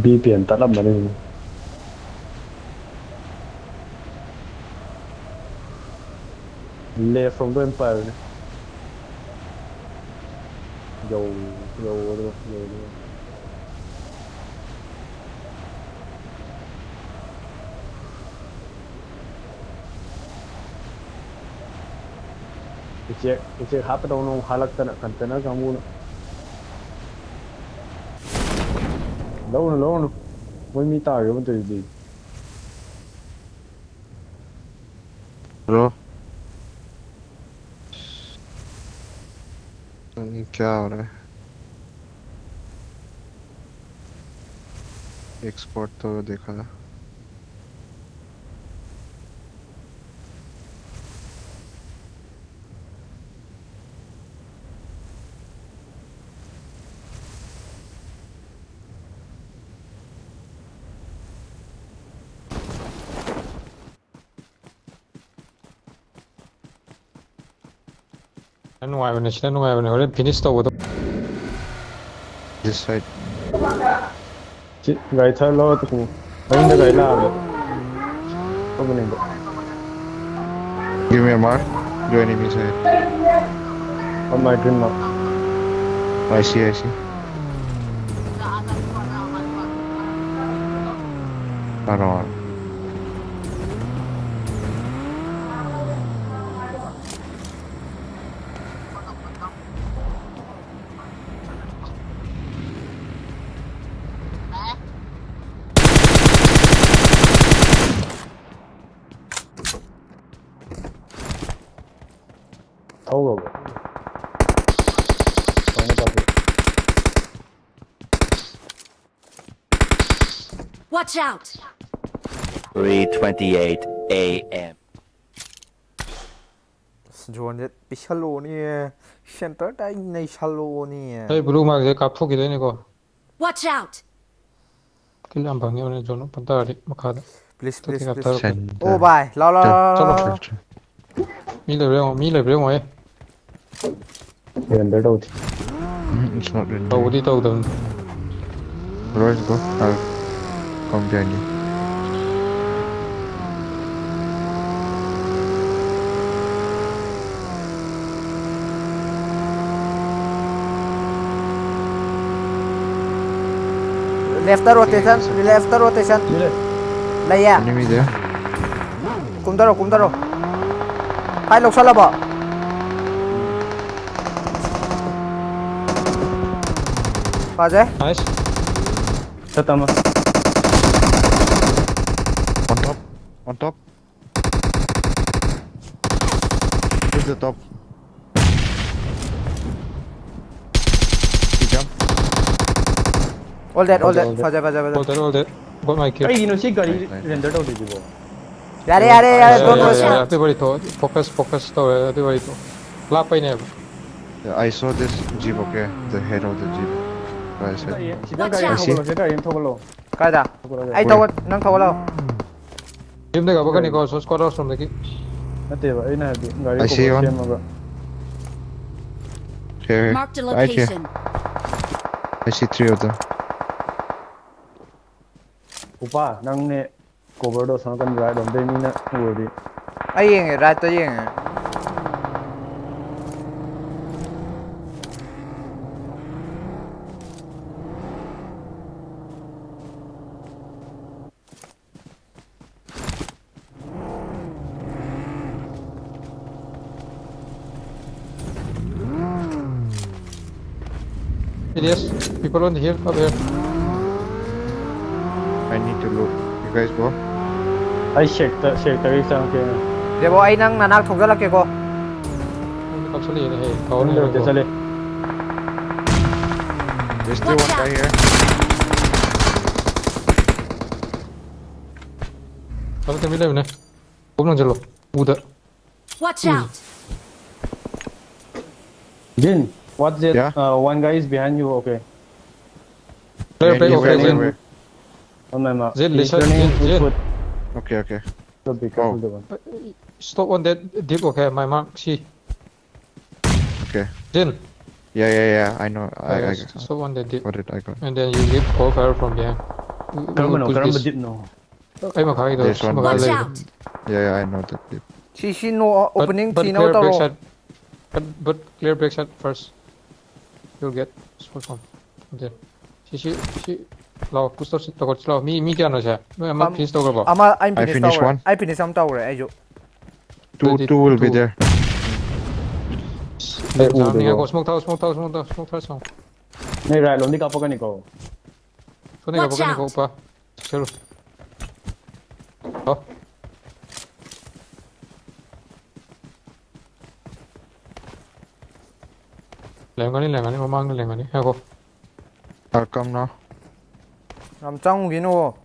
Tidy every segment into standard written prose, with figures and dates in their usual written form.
บีเปลี่ยนตัดลำมาเลยเลฟfrom ด้วยไปเลยโยโยด้วยโยด้วยइसे हाथ डाउन हालत container Camus loan वही मी तागेมันจะดี ब्रो क्या हो रहा है एक्सपोर्ट तो देखाฉันหน่วยวันนี้เขาเล่นฟินิชโตว์ this side gái thơ lo tụ anh đã gái la rồi không bên này give me a mark do enemy side on my green mark I see around thâu rồi không có gì Watch out! 3:28 a.m. Johnny Pichaloni Centerในชาโลนี่ เฮ้ยบลูมาเดี๋ยวกับพวกกี่เดือนนี่ก็ Watch out! กินลำบากเงี้ยวันนี้จนปันตาดิมาขาด please ตัว please ที่กับ please ตา โอ้บายรอ มีเลยเรื่องไว้ 100 đâu thì it's not ready ตัวที่ตัวเดิม let's go I'll come behind you left rotation left rotation đây à enemy there cùng taro hai lục sao là bỏ vào dễ nice thật tầm on top hit the top he jump all dead vào dễ all that got my kill cái nó xích gari 100 đâu thì gì bộ yare don't rush everybody to focus to everybody to ลากไปเนี่ย I saw this jeep okay the head of the jeep I said 시장 가리 안 토글로 cái gì ai thâu nâng thâu đâu ทีมได้กับพวกนี้ก็สกอร์เราสมเลยกี่ nãy giờ ấy này gari I see one. xem mà here Marked a right here location. I see 3 of them 오빠 낭네 cover đó sang con gái đồng đây mình ngồi đi ai yên ra tôi yên yes people on here up here I need to look you guys go ai shake tới sang kia để bộ ai năng là năng thuộc rất là kia cô กับสลีนี่เฮ้ยเขา còn เนี่ย được thì sao lên there's still one guy here เขาจะไม่เล่นนะผมลองจะหลบอูดะ Watch out! Jin what's it Yeah. one guy is behind you okay play okay where? on my mark Jin, he's listen, turning his Jin. foot okay so be careful the one stop on that deep okay my mark see okay Jin yeah I know I stop on that deep got it I got it and then you give call fire from behind Karamano, push karamba this. dip no. Ay makakita. This one. Watch Makakita. out! Yeah, I know that dip. She no opening But T clear no backside. taro. But clear backside first. You'll get smoke from there. She. Lao push to go slow. Me kya na siya. I'm please to go. Ama I'm I finish finish tower. one. I finish some tower ai jo. Two will be there. Go smoke tower. Song. Nay right lom di ka pa kaniko. So ni ka Watch pa out. pa. Sure. Oh. Lengan ni mamang ni lengan ni. Ako. I'll come now. Ram chang gino.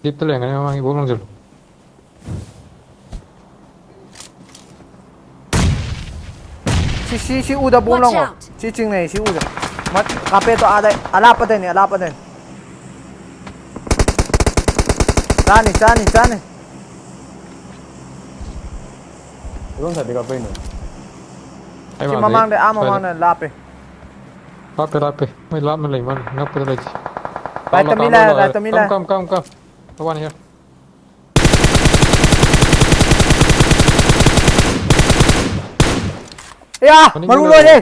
Deep to lengan ni mamang ibong lang dyan. She uda bom long Watch ho. out. She ching nei she uda. Mat kape to ada ala pa den. Chani. Ron sa di ka pa ino. She mamang de mamang na lape. Lape. May lap man lang man. Ngap pa talaga. Right Tamila. Come. The one here. Ya, Maning marulo gila, ni.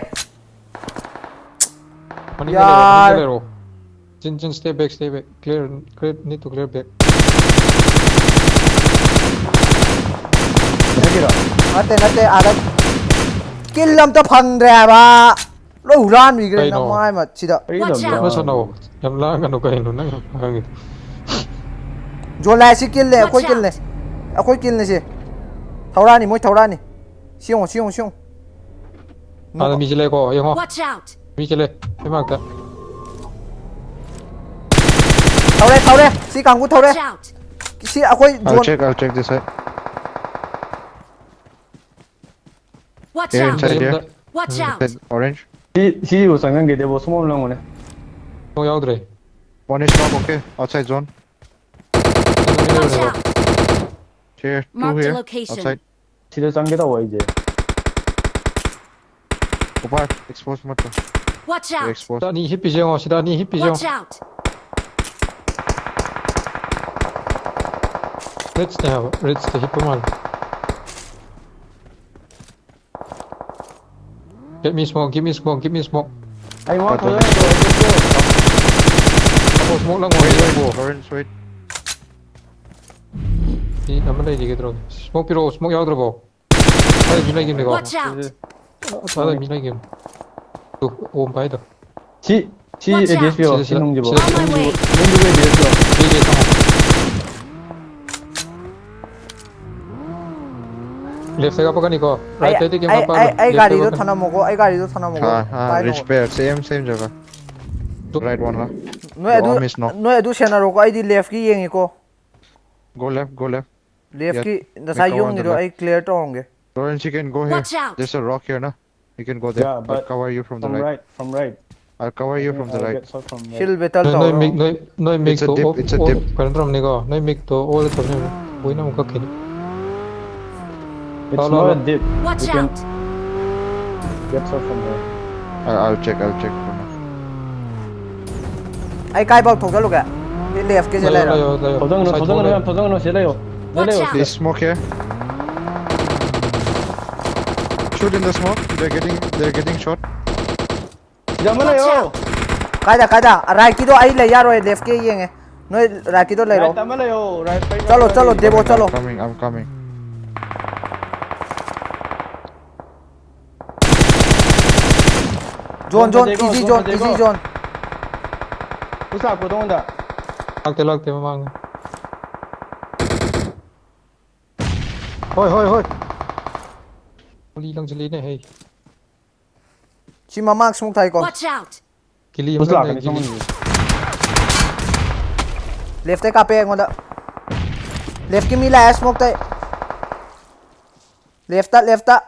Manila. Jin, stay back. Clear, need to clear back. Nakira. Nate ada. Kill lam to phang re ba. Lo ran mi gre na mai ma chida. Watch out. Masa na Yang lang ano kayo nun. Hangit. Jo la si kill le, akoi kill ne si. Thora ni. Siong. Ada mi jile ko. Yung ho. Watch out! Mi jile. May magta. Thore. Si kang ku thore. Watch out! Si akoi I'll jo. check this side. Watch Here out! inside here. Watch out! Inside orange. Si yu sangan ge de bo small lang ne. Yung yaudre. One is knock, okay. Outside zone. Watch out! Here, two Mark the here. location. Outside. Si de sang ge da wa ije. Upar, expose mut. Watch You're out! exposed. Sida ni hippi siya. Watch out! Let's the hippo man. Give me smoke. Ay mo to. Tapos smoke lang Wait. Lawrence, wait. Di naman na hindi ka Smoke yaudre bo. Ay, minay game ko. Watch out! Ay, minay game. Tu, bay da. Si Watch out. DSP si nong je bo. On my way! Nong je DSP. Bigay tama. Left side ka pa kaniko. Right side game pa pa. Ai gari to thana mo ko. Rich pair, same jaga. Right one la. No edu sena ro ko ai di left ki yengi ko. Go left. Left Yeah, ki da sa make a yung one ni to ro left. ai clear to honge. Lawrence, you can go here. Watch out. There's a rock here, na. You can go there. Yeah, I'll but cover you from the right. From right. I'll cover you from the right. Get shot from right. Shield battle Noi to. make to off. It's a dip. Kanram ni ko. Noi make to all to ni. Buhay na mo kakini. It's No. not a dip. Watch You can out! get shot from there. I'll check for now. Ai kai bak thok lo ga. Ni left ke jela ra. 도장 넣어 실래요. Watch out! There's smoke here. Shoot in the smoke. They're getting shot. 잠깐만요. Kaida. Right ki do ai le ya ro left ke yenge. No right ki do le ro. 잠깐만요. Chalo debo chalo. I'm coming. Zone easy zone. 부사 앞으로 온다. Lagte mamang. Hoi. Uli lang sila na hey. Si mama smoke thai ko. Watch out! Kili 부사 mo 아까 na. Left te kape ngoda. Left ki mila smoke thai. Left ta.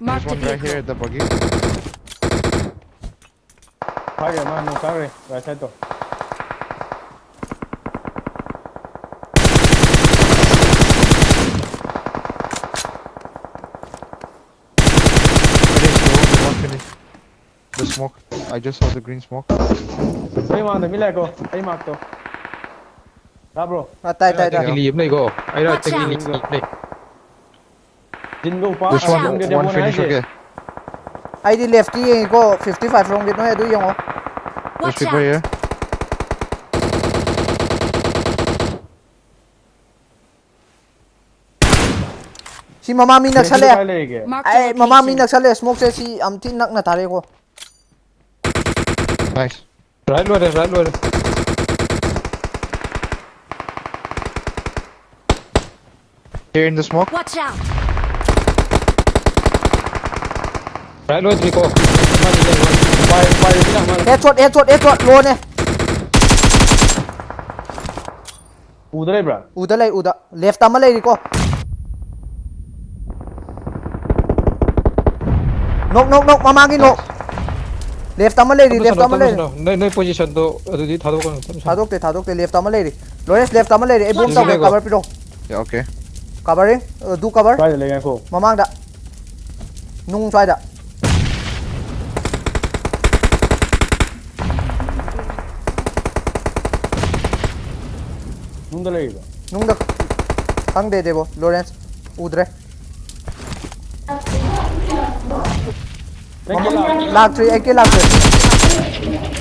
Mark There's the one right here vehicle. at the buggy. 파이어 마노 사레. 라이트. Finish, go. Finish. the smoke. I just saw the green smoke. ไอ้มาเดี๋ยวมีแรกก็ไอ้มาตัวครับ bro ตายตายตาย Take leave này go. Ai ra take leave này. จินกูป้า This one, เดี๋ยว one finish, okay. ID left ki ko 55 ronggit no du yung There's Watch people out! here. si mama mi nagsale Mark ay the mama mi location. nagsale smoke se si amtin nak na tare ko Nice. Right luôn rồi, right luôn rồi. Here in the smoke. Watch out! Right luôn Rico. Come on, đi lên. ไปที่หลังมา headshot lo ne อูได้เลย bro uda lay uda left tama lay ko nok mama gi nok left tama lay left tama lay nơi position to ಅದು the ಥಾದೋ ಕಣ thadok te left tama lay Lawrence left tama lay e boom Watch ta out. cover piro Yeah, okay. covering do cover ไปเลยไงโค mamang da nung try daนุ่งได้เลย bro nung da hang de debo Lawrence udre เล่นกีฬา lag 3 ek lag 3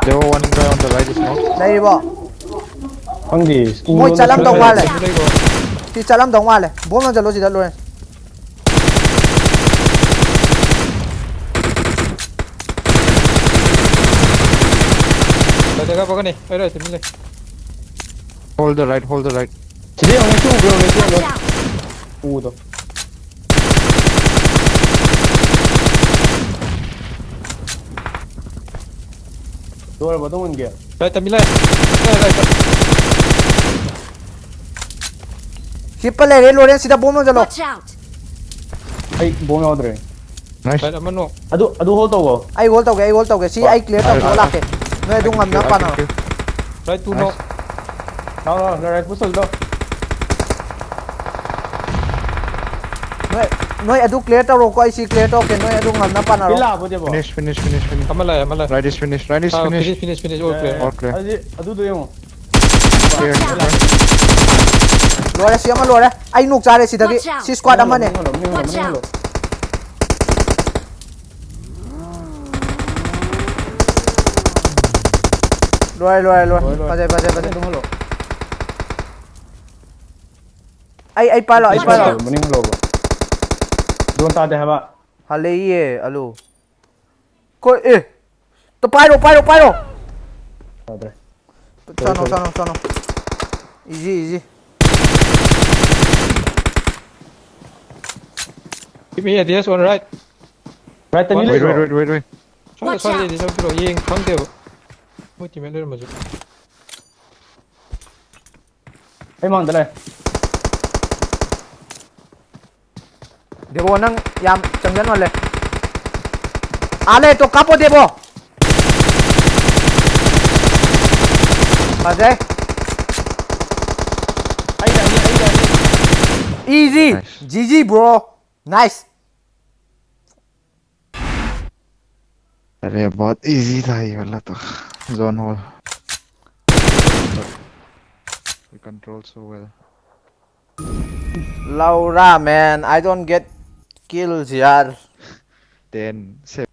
There was one guy on the right smoke. lay bo ฟังดี Moi chalam dong wa le Đây go. si chalam dong wa le bom na jalo si da Lawrence Đây đây các bạn này. Đây đây tìm lên. Hold the right, hold the right. ทีนี้เอาไงชู้ bro เลยชู้ Watch เลย out! อูตัวตัวเราต้องมันเกี่ยว Đây tìm lên. Đây. Triple lay Lawrence si da bom na jalo Watch out! ไอ้บงเอาตัวเอง Nice. Đây là mất nổ. อะดูโฮตัว ai gol tau ge si ai clear tau ko la ke no du ngam na pa na Đây tu nổ. เอาเราได้ผู้สุดแล้ว no adu clear tau ro ko ai si clear tau ke no adu ngam na pa na กี ro ฬาพูดจะบอก Finish. Come lại, come lại. Right is finished, right is Ah, finished. finish. All clear. All clear. อะดูตัวยัง Here, Watch out! right. Lawrence si ama Lawrence ai nuk cha re si da gi Watch out. si squad ama ne Watch out! Lawrence pa de ต้องฮัลโหล ai pa lo มันนี่ฮัลโหลโดนตาเดี๋ยวฮะ hale ye alu ko to pai ro ตาเดี๋ยว Sano. Easy. Give me this one right. ไรแต่นี่เลย Wait. Watch Sorry, out. this one bro. Yeng khang deo. Moi tìm lên mà chứ. ไอ้มันแต่เลย Debo nang yam changjan wale ale to kapo debo Ajay ไอ้เดี๋ยว easy Nice. GG bro nice अरे बहुत easy था ये वाला तो zone hole. We control so well. Laura man I don't get kills yaar 10 7